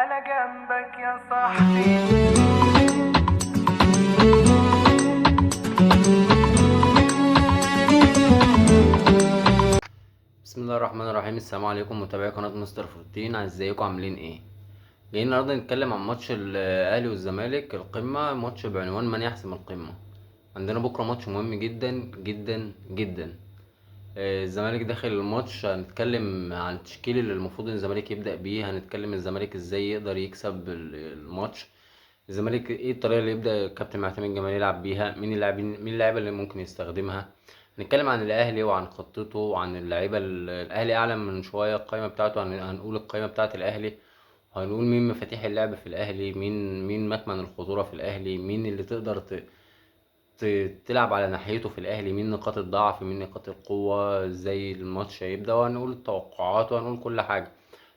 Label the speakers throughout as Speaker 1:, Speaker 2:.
Speaker 1: أنا جنبك يا صاحبي.
Speaker 2: بسم الله الرحمن الرحيم. السلام عليكم متابعي قناة مستر فورتين، ازيكم عاملين ايه؟ جايين النهارده نتكلم عن ماتش الاهلي والزمالك القمة، ماتش بعنوان من يحسم القمة. عندنا بكرة ماتش مهم جدا جدا جدا. الزمالك داخل الماتش، هنتكلم عن التشكيل اللي المفروض ان الزمالك يبدأ بيه، هنتكلم الزمالك ازاي يقدر يكسب الماتش. الزمالك ايه الطريقة اللي يبدأ الكابتن معتمد جمال يلعب بيها، مين اللاعيبة اللي ممكن يستخدمها. هنتكلم عن الاهلي وعن خطته وعن اللعيبة. الاهلي اعلن من شوية القائمة بتاعته، هنقول القائمة بتاعة الاهلي، وهنقول مين مفاتيح اللعب في الاهلي، مين مكمن الخطورة في الاهلي، مين اللي تقدر تلعب على ناحيته في الاهلي، مين نقاط الضعف مين نقاط القوة، ازاي الماتش هيبدأ، وهنقول التوقعات وهنقول كل حاجة.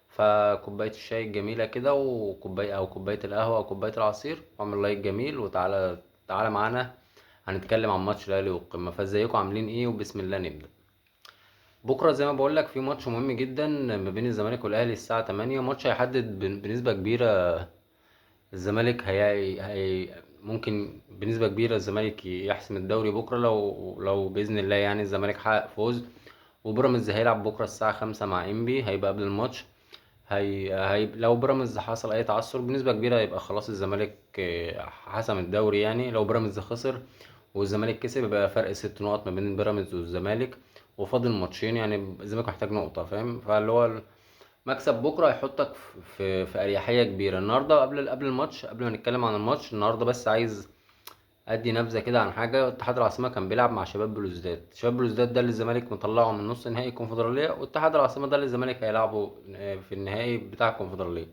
Speaker 2: فكوباية الشاي الجميلة كده، وكوباية أو كوباية القهوة أو كوباية العصير، واعمل لايك جميل تعالى معانا. هنتكلم عن ماتش الأهلي والقمة. فازيكم عاملين ايه؟ وبسم الله نبدأ. بكرة زي ما بقولك في ماتش مهم جدا ما بين الزمالك والأهلي الساعة 8. ماتش هيحدد بنسبة كبيرة الزمالك ممكن بنسبة كبيرة الزمالك يحسم الدوري بكرة، لو بإذن الله يعني الزمالك حقق فوز. وبيراميدز هيلعب بكرة الساعة 5 مع إنبي، هيبقى قبل الماتش. لو بيراميدز حصل أي تعثر بنسبة كبيرة يبقى خلاص الزمالك حسم الدوري. يعني لو بيراميدز خسر والزمالك كسب يبقى فرق 6 نقط ما بين بيراميدز والزمالك، وفاضل ماتشين، يعني الزمالك محتاج نقطة، فاهم؟ فاللي هو مكسب بكره هيحطك في اريحيه كبيره. النهارده قبل الماتش، قبل ما نتكلم عن الماتش النهارده، بس عايز ادي نبذه كده عن حاجه. اتحاد العاصمه كان بيلعب مع شباب بلوزداد. شباب بلوزداد ده اللي الزمالك مطلعه من نص نهائي الكونفدراليه، واتحاد العاصمه ده اللي الزمالك هيلعبه في النهائي بتاع الكونفدراليه.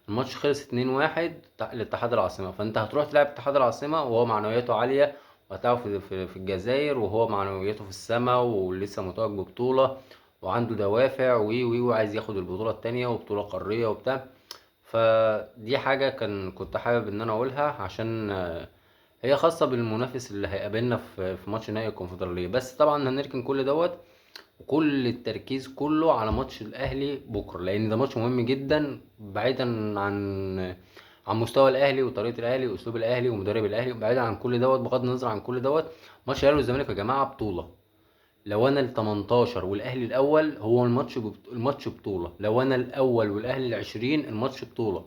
Speaker 2: الماتش خلص 2-1 لاتحاد العاصمه. فانت هتروح تلعب اتحاد العاصمه وهو معنوياته عاليه، وهتلعب في الجزائر وهو معنوياته في السماء ولسه متوج ببطوله، وعنده دوافع وي وي وعايز ياخد البطوله التانية وبطوله قاريه وبتاع. فدي حاجه كنت حابب ان انا اقولها، عشان هي خاصه بالمنافس اللي هيقابلنا في ماتش نهائي الكونفدراليه. بس طبعا هنركن كل دوت، وكل التركيز كله على ماتش الاهلي بكره، لان ده ماتش مهم جدا. بعيدا عن مستوى الاهلي وطريقه الاهلي واسلوب الاهلي ومدرب الاهلي، بعيدا عن كل دوت، بغض النظر عن كل دوت، ماتش الاهلي والزمالك يا جماعه بطوله. لو انا ال 18 والاهلي الاول، هو الماتش بطوله. لو انا الاول والاهلي ال 20، الماتش بطوله.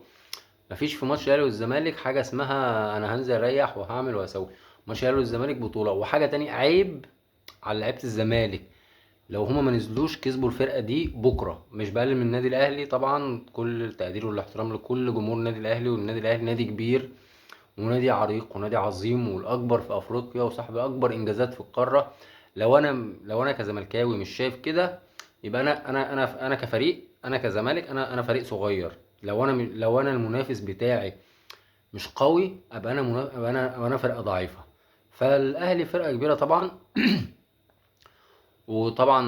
Speaker 2: مفيش في ماتش الاهلي والزمالك حاجه اسمها انا هنزل اريح وهعمل واسوي. ماتش الاهلي والزمالك بطوله. وحاجه تانية، عيب على لعيبه الزمالك لو هما ما نزلوش كسبوا الفرقه دي بكره. مش بقلل من النادي الاهلي طبعا، كل التقدير والاحترام لكل جمهور النادي الاهلي، والنادي الاهلي نادي كبير ونادي عريق ونادي عظيم والاكبر في افريقيا وصاحب اكبر انجازات في القاره. لو انا كزملكاوي مش شايف كده، يبقى انا كفريق، انا كزمالك، انا فريق صغير. لو انا المنافس بتاعي مش قوي، ابقى انا فرقه ضعيفه. فالاهلي فرقه كبيره طبعا. وطبعا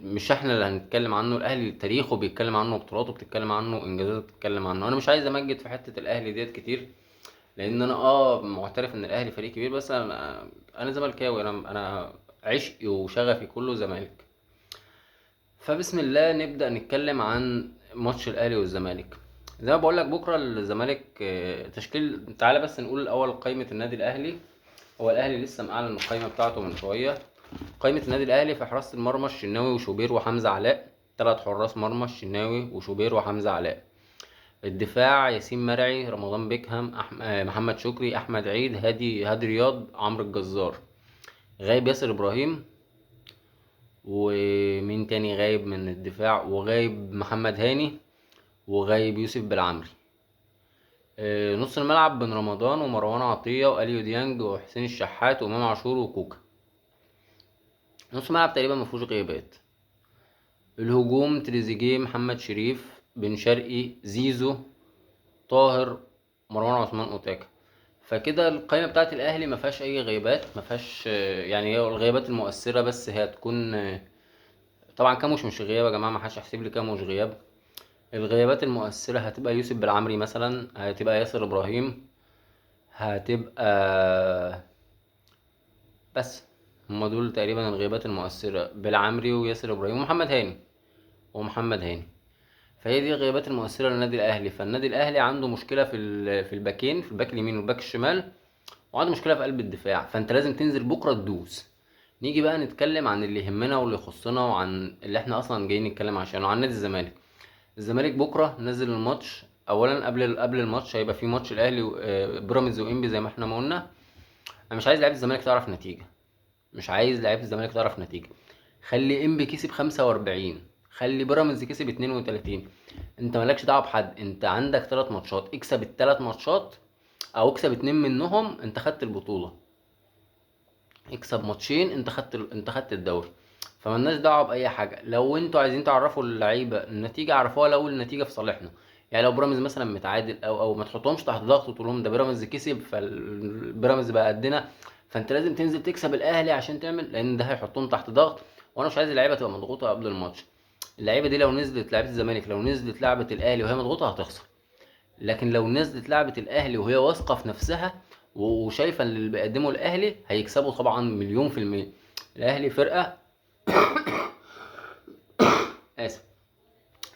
Speaker 2: مش احنا اللي هنتكلم عنه، الاهلي تاريخه بيتكلم عنه، بطولاته بتتكلم عنه، انجازاته بتتكلم عنه. انا مش عايز امجد في حته الاهلي ديت كتير، لان انا معترف ان الاهلي فريق كبير، بس انا زملكاوي. انا عشقي وشغفي كله زمالك. فبسم الله نبدا نتكلم عن ماتش الاهلي والزمالك. زي ما بقول لك بكره الزمالك تشكيل. تعالى بس نقول الاول قائمه النادي الاهلي. هو الاهلي لسه معلن القائمه بتاعته من شويه. قائمة النادي الأهلي: في حراسة المرمى الشناوي وشوبير وحمزة علاء. 3 حراس مرمى: الشناوي وشوبير وحمزة علاء. الدفاع: ياسين مرعي، رمضان بيكهام، محمد شكري، أحمد عيد، هادي رياض، عمرو الجزار. غايب ياسر إبراهيم. ومين تاني غايب من الدفاع؟ وغايب محمد هاني، وغايب يوسف بالعمري. نص الملعب: بن رمضان ومروان عطية وأليو ديانج وحسين الشحات وإمام عاشور وكوكا. نص الملعب تقريبا مفيهوش غيابات. الهجوم: تريزيجيه، محمد شريف، بن شرقي، زيزو، طاهر، مروان عثمان، اوتاكا. فكده القائمه بتاعت الاهلي ما فيهاش اي غيبات، ما فيهاش يعني هي الغيبات المؤثره بس هي هتكون طبعا كاموش مش غياب يا جماعه، ما حدش يحسب لي كاموش غياب. الغيابات المؤثره هتبقى يوسف بالعمري مثلا، هتبقى ياسر ابراهيم، هتبقى بس. هما دول تقريبا الغيبات المؤثره: بالعمري وياسر ابراهيم ومحمد هاني. فهي دي الغيابات المؤثره للنادي الاهلي. فالنادي الاهلي عنده مشكله في الباكين، في الباك اليمين والباك الشمال، وعنده مشكله في قلب الدفاع. فانت لازم تنزل بكره تدوس. نيجي بقى نتكلم عن اللي يهمنا واللي يخصنا وعن اللي احنا اصلا جايين نتكلم عشانه، عن نادي الزمالك. الزمالك بكره نزل الماتش. اولا قبل الماتش هيبقى في ماتش الاهلي بيراميدز وانبي زي ما احنا ما قلنا. انا مش عايز لعيبه الزمالك تعرف نتيجه، مش عايز لعيبه الزمالك تعرف نتيجه. خلي انبي كسب 45، خلي بيراميدز كسب 32. انت مالكش دعوه بحد. انت عندك 3 ماتشات، اكسب ال3 ماتشات او اكسب 2 منهم، انت خدت البطوله. اكسب ماتشين، انت خدت الدوري. فملناش دعوه باي حاجه. لو انتوا عايزين تعرفوا اللعيبه النتيجه، عرفوها لو النتيجه في صالحنا. يعني لو بيراميدز مثلا متعادل او ما تحطهمش تحت ضغط وتقول لهم ده بيراميدز كسب فالبيراميدز بقى قدنا. فانت لازم تنزل تكسب الاهلي عشان تعمل، لان ده هيحطهم تحت ضغط. وانا مش عايز اللعيبه تبقى مضغوطه قبل الماتش. اللعيبه دي لو نزلت لعيبه الزمالك، لو نزلت لعبه الاهلي وهي مضغوطه هتخسر. لكن لو نزلت لعبة الأهلي وهي واثقة في نفسها وشايفة ان اللي بيقدمه الأهلي هيكسبوا طبعا مليون في المية. الأهلي فرقة آسف،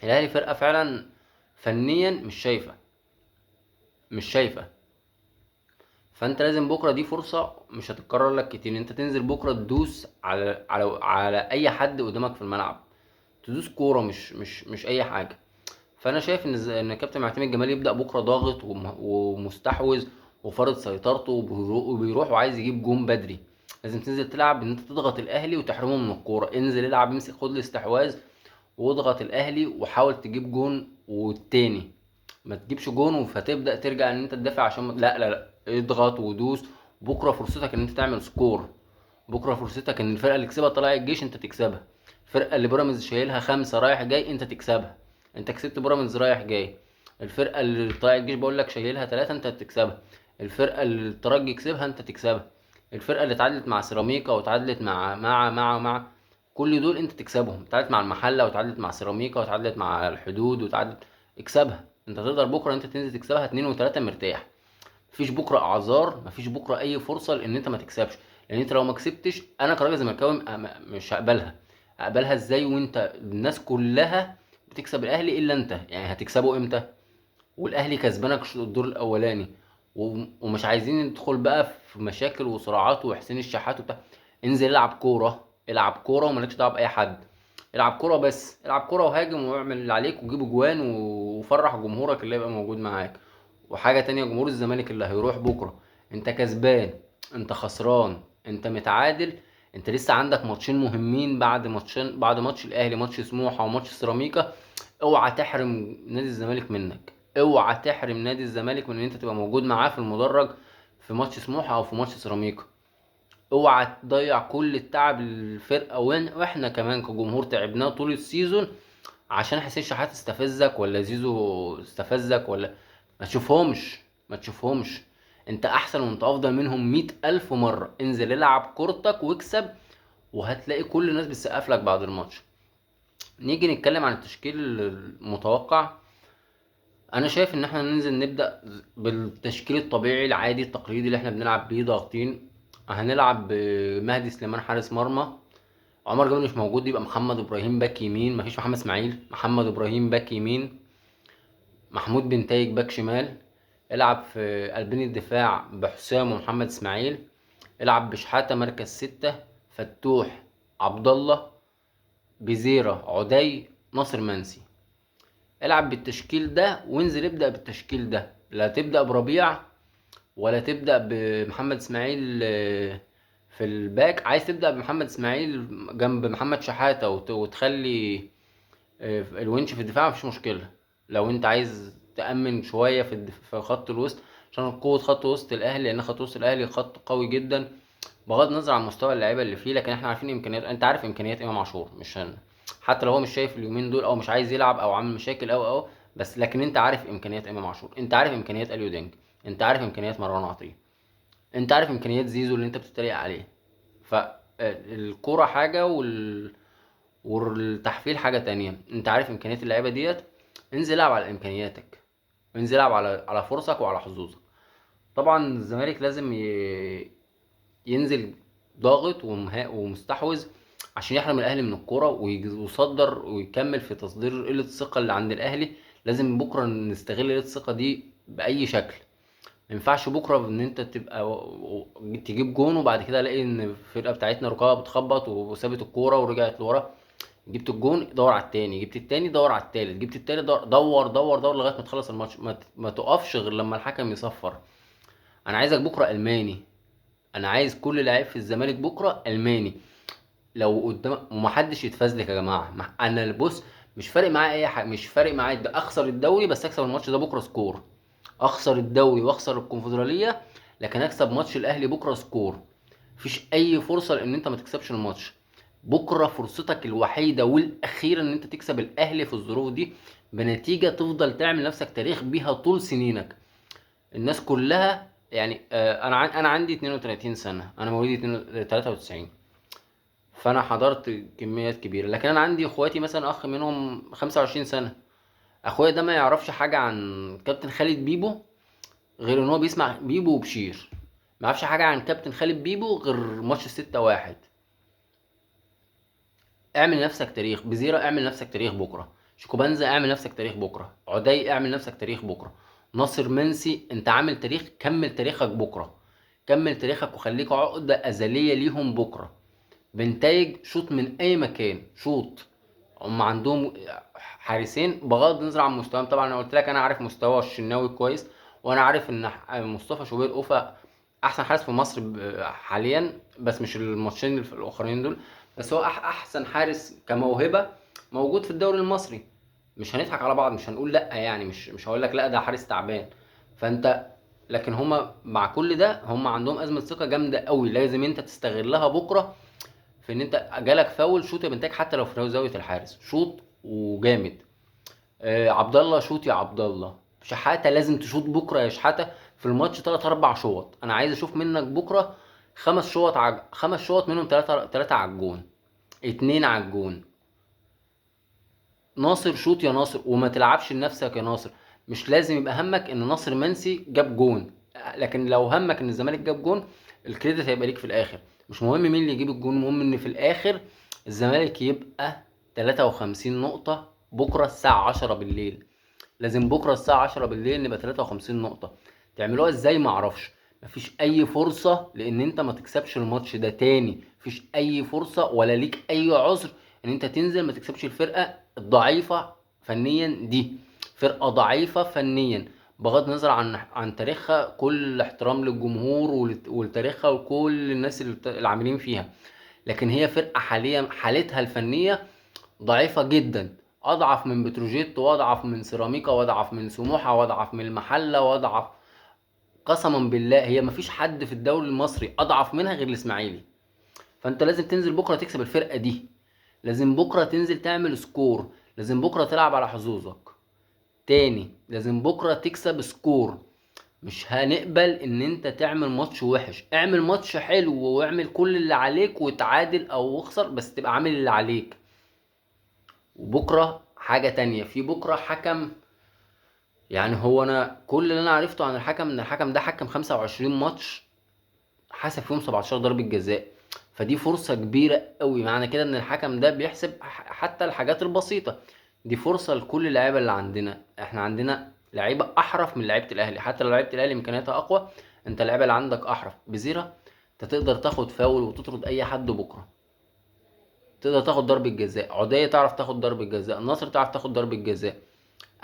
Speaker 2: الأهلي فرقة فعلا فنيا مش شايفة. فأنت لازم بكرة، دي فرصة مش هتتكرر لك كتير، انت تنزل بكرة تدوس على أي حد قدامك في الملعب. تدوس كورة، مش أي حاجة. فانا شايف ان كابتن معتمد جمال يبدا بكره ضاغط ومستحوذ وفارض سيطرته وبيروح وعايز يجيب جون بدري. لازم تنزل تلعب ان انت تضغط الاهلي وتحرمه من الكوره. انزل العب، امسك، خد الاستحواذ واضغط الاهلي وحاول تجيب جون والتاني. ما تجيبش جون فتبدا ترجع ان انت تدافع عشان لا لا لا، اضغط ودوس. بكره فرصتك ان انت تعمل سكور. بكره فرصتك ان الفرقه اللي كسبها طلائع الجيش انت تكسبها. الفرقه اللي بيراميدز شايلها 5 رايح جاي انت تكسبها. انت كسبت بيراميدز رايح جاي. الفرقه اللي طلائع الجيش بقول لك شايلها 3 انت تكسبها. الفرقه اللي الترجي كسبها انت تكسبها. الفرقه اللي اتعادلت مع سيراميكا واتعادلت مع كل دول انت تكسبهم. اتعادلت مع المحله واتعادلت مع سيراميكا واتعادلت مع الحدود واتعادلت، اكسبها. انت تقدر بكره انت تنزل تكسبها 2 و3 مرتاح. مفيش بكره اعذار، مفيش بكره اي فرصه لان انت ما تكسبش. لان انت لو ما كسبتش انا كراجل زملكاوي مش هقبلها. اقبلها ازاي وانت الناس كلها بتكسب الاهلي الا انت؟ يعني هتكسبه امتى والاهلي كسبانك الدور الاولاني ومش عايزين ندخل بقى في مشاكل وصراعات وحسين الشحات وبتاع. انزل العب كوره، العب كوره ومالكش دعوه باي حد. العب كوره بس، العب كوره وهاجم واعمل اللي عليك وجيب اجوان وفرح جمهورك اللي هيبقى موجود معاك. وحاجه تانية، جمهور الزمالك اللي هيروح بكره، انت كسبان، انت خسران، انت متعادل، انت لسه عندك ماتشين مهمين بعد ماتشين، بعد ماتش الاهلي، ماتش سموحه وماتش سيراميكا. اوعى تحرم نادي الزمالك منك. اوعى تحرم نادي الزمالك من ان انت تبقى موجود معاه في المدرج في ماتش سموحه او في ماتش سيراميكا. اوعى تضيع كل التعب الفرقه واحنا كمان كجمهور تعبناه طول السيزون عشان حسين شحات استفزك ولا زيزو استفزك ولا. ما تشوفهمش. انت احسن وانت افضل منهم 100,000 مرة. انزل العب كورتك واكسب وهتلاقي كل الناس بتسقف لك بعد الماتش. نيجي نتكلم عن التشكيل المتوقع. انا شايف ان احنا ننزل نبدأ بالتشكيل الطبيعي العادي التقليدي اللي احنا بنلعب بيه ضاغطين. هنلعب بمهدي سليمان حارس مرمى. عمر جابر مش موجود، يبقى محمد ابراهيم باك يمين. مفيش محمد اسماعيل، محمد ابراهيم باك يمين. محمود بنتايج باك شمال. العب في قلبين الدفاع بحسام ومحمد اسماعيل. العب بشحاتة مركز 6. فتوح، عبد الله، بزيرة، عدي، ناصر منسي. العب بالتشكيل ده وانزل ابدأ بالتشكيل ده. لا تبدأ بربيع ولا تبدأ بمحمد اسماعيل في الباك. عايز تبدأ بمحمد اسماعيل جنب محمد شحاتة وتخلي الونش في الدفاع، مفيش مشكلة. لو انت عايز تأمن شوية في خط الوسط عشان قوة خط وسط الأهلي، لأن خط وسط الأهلي خط قوي جدا بغض النظر عن مستوى اللعيبة اللي فيه. لكن احنا عارفين إمكانيات، انت عارف إمكانيات إمام عاشور. مش حتى لو هو مش شايف اليومين دول أو مش عايز يلعب أو عامل مشاكل أو بس لكن انت عارف إمكانيات إمام عاشور، انت عارف إمكانيات أليو دينج، انت عارف إمكانيات مروان عطية، انت عارف إمكانيات زيزو اللي انت بتتريق عليه. فالكورة حاجة والتحفيل حاجة تانية. انت عارف امكانيات اللعيبة ديت، انزل العب على امكانياتك، انزل العب على فرصك وعلى حظوظك. طبعا الزمالك لازم ينزل ضاغط ومستحوذ عشان يحرم الاهلي من الكوره ويصدر ويكمل في تصدير قله الثقه اللي عند الاهلي. لازم بكره نستغل قله الثقه دي باي شكل. ما ينفعش بكره ان انت تبقى تجيب جون وبعد كده الاقي ان الفرقه بتاعتنا ركابها بتخبط وسابت الكوره ورجعت لورا. جبت الجون دور على التاني، جبت التاني دور على التالت، جبت التالت دور لغايه ما تخلص الماتش. ما تقفش غير لما الحكم يصفر. انا عايزك بكره الماني. انا عايز كل لعيب في الزمالك بكره الماني. لو قدام ومحدش يتفزلك يا جماعه. انا بص، مش فارق معايا اي حاجه، مش فارق معايا ده اخسر الدوري بس اكسب الماتش ده بكره سكور. اخسر الدوري واخسر الكونفدراليه لكن اكسب ماتش الاهلي بكره سكور. مفيش اي فرصه لان انت ما تكسبش الماتش. بكره فرصتك الوحيده والاخيره ان انت تكسب الاهلي في الظروف دي بنتيجه تفضل تعمل نفسك تاريخ بيها طول سنينك. الناس كلها يعني انا عندي 32 سنه، انا مواليد 93. فانا حضرت كميات كبيره، لكن انا عندي اخواتي مثلا اخ منهم 25 سنه. اخويا ده ما يعرفش حاجه عن كابتن خالد بيبو غير ان هو بيسمع بيبو وبشير. ما يعرفش حاجه عن كابتن خالد بيبو غير ماتش 6-1. اعمل نفسك تاريخ بزيرة، اعمل نفسك تاريخ بكره. شيكوبانزا اعمل نفسك تاريخ بكره. عدي اعمل نفسك تاريخ بكره. ناصر منسي انت عامل تاريخ، كمل تاريخك بكره. كمل تاريخك وخليك عقدة أزلية ليهم بكرة. بنتايج شوط من أي مكان شوط. هم عندهم حارسين بغض النظر عن مستواهم. طبعا انا قلت لك انا عارف مستوى الشناوي كويس، وانا عارف ان مصطفى شوبير اوفا احسن حارس في مصر حاليا، بس مش الماتشين الاخرين دول. بس هو احسن حارس كموهبه موجود في الدوري المصري. مش هنضحك على بعض، مش هنقول لا يعني، مش هقول لك لا ده حارس تعبان. فانت لكن هما مع كل ده هما عندهم ازمه ثقه جامده قوي، لازم انت تستغلها بكره في ان انت جالك فاول شوط يا بنتاج حتى لو في زاويه الحارس شوط وجامد. عبد الله شوط يا عبد الله. شحاته لازم تشوط بكره يا شحاته. في الماتش 3 4 شوط، انا عايز اشوف منك بكره 5 شوط 5 شوط منهم 3 على الجون، 2 على الجون. ناصر شوط يا ناصر وما تلعبش لنفسك يا ناصر. مش لازم يبقى همك ان ناصر منسي جاب جون، لكن لو همك ان الزمالك جاب جون الكريدت هيبقى ليك في الاخر. مش مهم مين اللي يجيب الجون، المهم ان في الاخر الزمالك يبقى 53 نقطة بكرة الساعة 10 بالليل. لازم بكرة الساعة 10 بالليل نبقى 53 نقطة. تعملوها ازاي معرفش. مفيش اي فرصة لان انت ما تكسبش الماتش ده تاني. مفيش اي فرصة ولا ليك اي عذر ان انت تنزل ما تكسبش الفرقة الضعيفة فنيا دي. فرقة ضعيفة فنيا بغض النظر عن تاريخها. كل احترام للجمهور ولتاريخها وكل الناس اللي عاملين فيها، لكن هي فرقة حاليا حالتها الفنية ضعيفة جدا. اضعف من بتروجيت واضعف من سيراميكا واضعف من سموحة واضعف من المحلة واضعف. قسما بالله هي مفيش حد في الدوري المصري اضعف منها غير الاسماعيلي. فانت لازم تنزل بكرة تكسب الفرقة دي. لازم بكرة تنزل تعمل سكور. لازم بكرة تلعب على حظوظك تاني. لازم بكرة تكسب سكور. مش هنقبل ان انت تعمل ماتش وحش. اعمل ماتش حلو واعمل كل اللي عليك وتعادل او اخسر بس تبقى عامل اللي عليك. وبكرة حاجة تانية، في بكرة حكم. يعني هو انا كل اللي انا عرفته عن الحكم ان الحكم ده حكم 25 ماتش حسب فيهم 17 ضربة جزاء. فدي فرصة كبيرة قوي. معنى كده ان الحكم ده بيحسب حتى الحاجات البسيطة. دي فرصة لكل اللعيبة اللي عندنا. احنا عندنا لعيبة احرف من لعيبة الاهلي، حتى لو لعيبة الاهلي امكانياتها اقوى انت اللعيبة اللي عندك احرف بزيرة. انت تقدر تاخد فاول وتطرد اي حد بكرة. تقدر تاخد ضربة جزاء. عدية تعرف تاخد ضربة جزاء. النصر تعرف تاخد ضربة جزاء.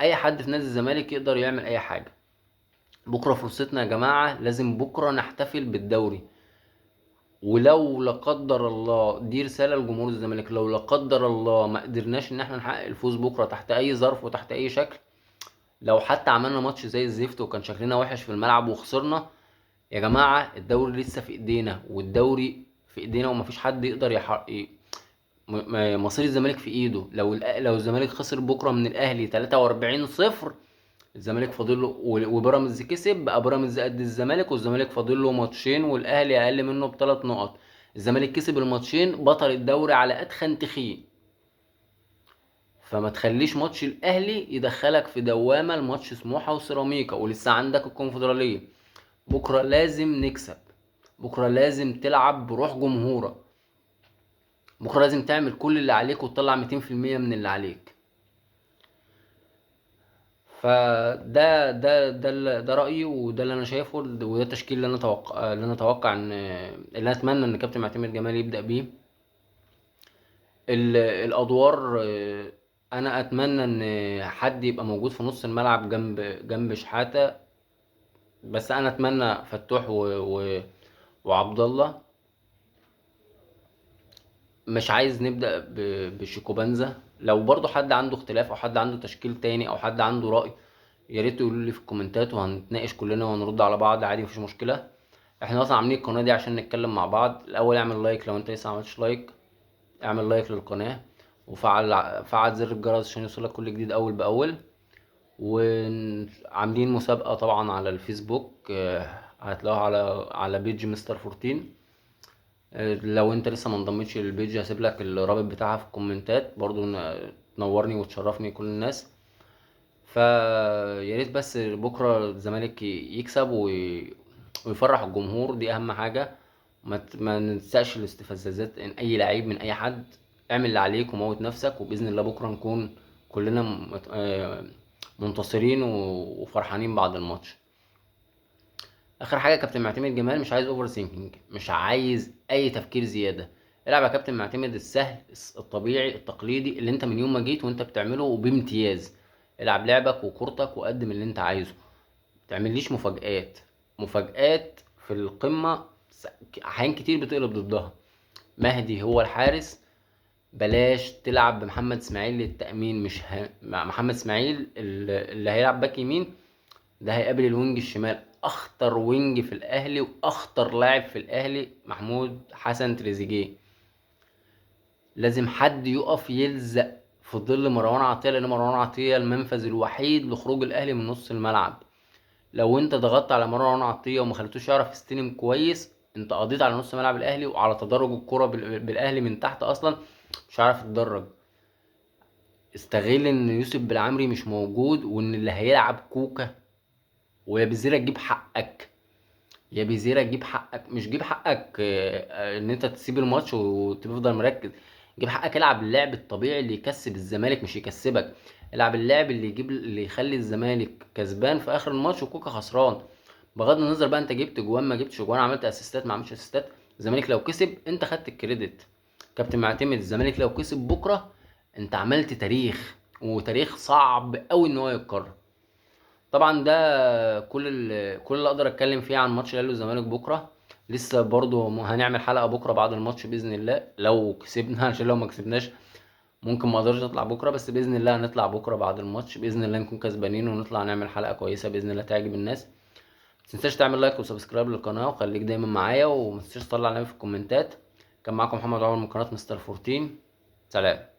Speaker 2: اي حد في نادي الزمالك يقدر يعمل اي حاجة. بكرة فرصتنا يا جماعة. لازم بكرة نحتفل بالدوري. ولو لا قدر الله، دي رسالة لجمهور الزمالك، لو لا قدر الله ما قدرناش ان احنا نحقق الفوز بكرة تحت اي ظرف وتحت اي شكل، لو حتى عملنا ماتش زي الزفت وكان شكلنا وحش في الملعب وخسرنا، يا جماعة الدوري لسه في ايدينا. والدوري في ايدينا ومفيش حد يقدر مصير الزمالك في ايده. لو الزمالك خسر بكرة من الاهلي 43-0، الزمالك فاضل له وبيراميدز كسب بقى بيراميدز قد الزمالك والزمالك فاضل له ماتشين والاهلي اقل منه ب3 نقط. الزمالك كسب الماتشين بطل الدوري على اتخن تخين. فما تخليش ماتش الاهلي يدخلك في دوامه الماتش سموحه وسيراميكا ولسه عندك الكونفدراليه. بكره لازم نكسب. بكره لازم تلعب بروح جمهورك. بكره لازم تعمل كل اللي عليك وتطلع 200% من اللي عليك. ده رأيي، وده اللي انا شايفه، وده التشكيل اللي انا اتوقع اللي انا اتمنى ان كابتن معتمد جمال يبدأ بيه. الادوار، انا اتمنى ان حد يبقى موجود في نص الملعب جنب شحاتة، بس انا اتمنى فتوح وعبد الله. مش عايز نبدأ بشيكوبانزا. لو برضو حد عنده اختلاف او حد عنده تشكيل تاني او حد عنده رأي، يا ريت يقولوا لي في الكومنتات، وهنتناقش كلنا ونرد على بعض عادي، مفيش مشكلة. احنا اصلا عاملين القناة دي عشان نتكلم مع بعض. الاول اعمل لايك لو انت لسه معملتش لايك، اعمل لايك للقناة، فعل زر الجرس عشان يوصلك كل جديد اول باول. وعاملين مسابقة طبعا على الفيسبوك، هتلاقوها على بيج مستر فورتين. لو انت لسه ما انضمتش للبيج، هسيب لك الرابط بتاعها في الكومنتات برضو، تنورني وتشرفني كل الناس. فيا ريت بس بكره الزمالك يكسب ويفرح الجمهور، دي اهم حاجه. ما ننساش الاستفزازات ان اي لعيب من اي حد. اعمل اللي عليك وموت نفسك، وباذن الله بكره نكون كلنا منتصرين وفرحانين بعد الماتش. اخر حاجه، كابتن معتمد جمال مش عايز اوفر ثينكينج، مش عايز اي تفكير زياده. العب يا كابتن معتمد السهل الطبيعي التقليدي اللي انت من يوم ما جيت وانت بتعمله وبامتياز. العب لعبك وكورتك وقدم اللي انت عايزه. متعمليش مفاجآت في القمه، احيان كتير بتقلب ضدها. مهدي هو الحارس، بلاش تلعب بمحمد اسماعيل للتأمين. مش محمد اسماعيل اللي هيلعب باك يمين، ده هيقابل الوينج الشمال، اخطر وينج في الاهلي واخطر لاعب في الاهلي، محمود حسن تريزيجيه. لازم حد يقف يلزق في ظل مروان عطية، لان مروان عطية المنفذ الوحيد لخروج الاهلي من نص الملعب. لو انت ضغطت على مروان عطية وما خليتوش يعرف يستلم كويس، انت قضيت على نص ملعب الاهلي وعلى تدرج الكرة بالاهلي من تحت اصلا. مش عارف يتدرج. استغل ان يوسف بالعمري مش موجود، وان اللي هيلعب كوكا. ويا بزيرة تجيب حقك، يا بيزيرا جيب حقك. مش جيب حقك ان انت تسيب الماتش وتفضل مركز. جيب حقك، العب اللعب الطبيعي اللي يكسب الزمالك مش يكسبك. العب اللعب اللي يخلي الزمالك كسبان في اخر الماتش وكوكا خسران. بغض النظر بقى انت جبت جوان ما جبتش جوان، عملت اسيستات ما عملتش اسيستات، الزمالك لو كسب انت خدت الكريدت. كابتن معتمد، الزمالك لو كسب بكره انت عملت تاريخ، وتاريخ صعب قوي ان هو يتكرر. طبعا ده كل اللي اقدر اتكلم فيه عن ماتش الاهلي والزمالك بكره. لسه برضو هنعمل حلقه بكره بعد الماتش باذن الله لو كسبنا عشان لو ما كسبناش ممكن ما اقدرش اطلع بكره، بس باذن الله هنطلع بكره بعد الماتش باذن الله نكون كسبانين ونطلع نعمل حلقه كويسه باذن الله تعجب الناس. ما تنساش تعمل لايك وسبسكرايب للقناه وخليك دايما معايا، وما تنساش تطلع علامه في الكومنتات. كان معاكم محمد عمر من قناه مستر 14. سلام.